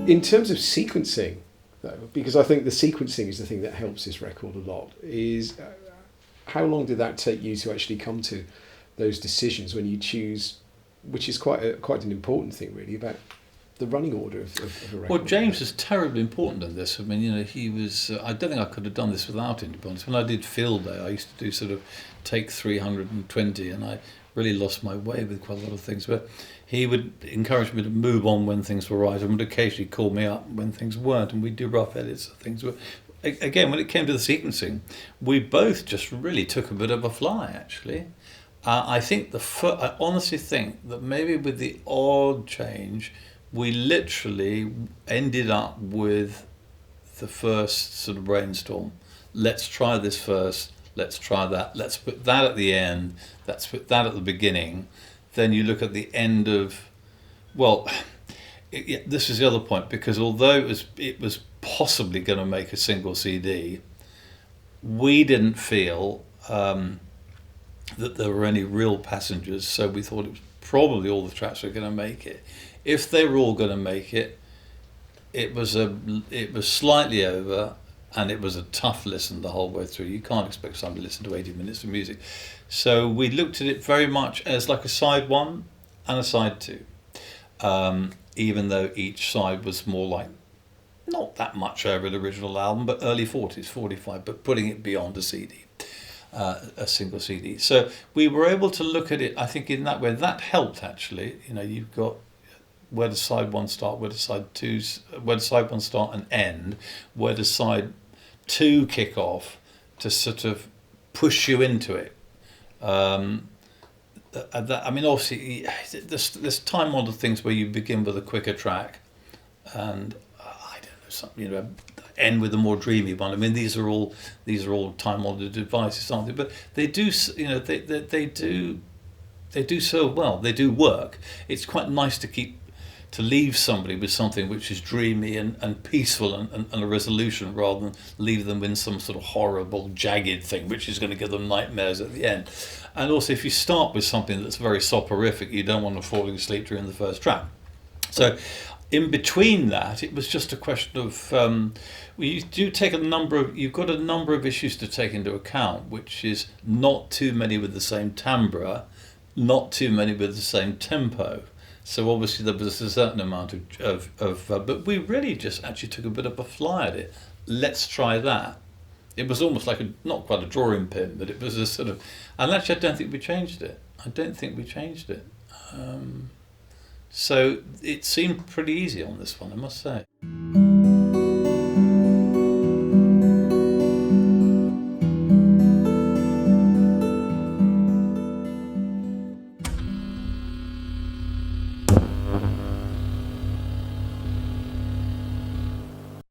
In terms of sequencing, though, because I think the sequencing is the thing that helps this record a lot, is how long did that take you to actually come to those decisions when you choose, which is quite an important thing really, about the running order of a record? Well, James is terribly important in this. I mean, he was. I don't think I could have done this without him, to be honest. When I did Field Day, I used to do sort of take 320, and I really lost my way with quite a lot of things. But he would encourage me to move on when things were right, and would occasionally call me up when things weren't, and we'd do rough edits of things. But again, when it came to the sequencing, we both just really took a bit of a fly, actually. I think I honestly think that maybe with the odd change, we literally ended up with the first sort of brainstorm. Let's try this first. Let's try that. Let's put that at the end. Let's put that at the beginning. Then you look at the end of, well, this is the other point, because although it was possibly going to make a single CD, we didn't feel that there were any real passengers, so we thought it was probably all the tracks were going to make it. If they were all going to make it, it was slightly over, and it was a tough listen the whole way through. You can't expect someone to listen to 80 minutes of music. So we looked at it very much as like a side one and a side two, even though each side was more like, not that much over the original album, but early 40s, 45, but putting it beyond a CD. A single CD. So we were able to look at it, I think, in that way. That helped, actually. You've got where does side one start, where does side one start and end, where does side two kick off to sort of push you into it. I mean, obviously, there's time-honored things where you begin with a quicker track, and I don't know, end with a more dreamy one. I mean, these are all time-honored devices, aren't they? But they do, they do so well. They do work. It's quite nice to leave somebody with something which is dreamy and peaceful and a resolution, rather than leave them in some sort of horrible, jagged thing which is going to give them nightmares at the end. And also, if you start with something that's very soporific, you don't want them falling asleep during the first track. So in between that, it was just a question of you've got a number of issues to take into account, which is not too many with the same timbre, not too many with the same tempo. So obviously there was a certain amount but we really just actually took a bit of a fly at it. Let's try that. It was almost like not quite a drawing pin, but it was a sort of, and actually I don't think we changed it. So it seemed pretty easy on this one, I must say.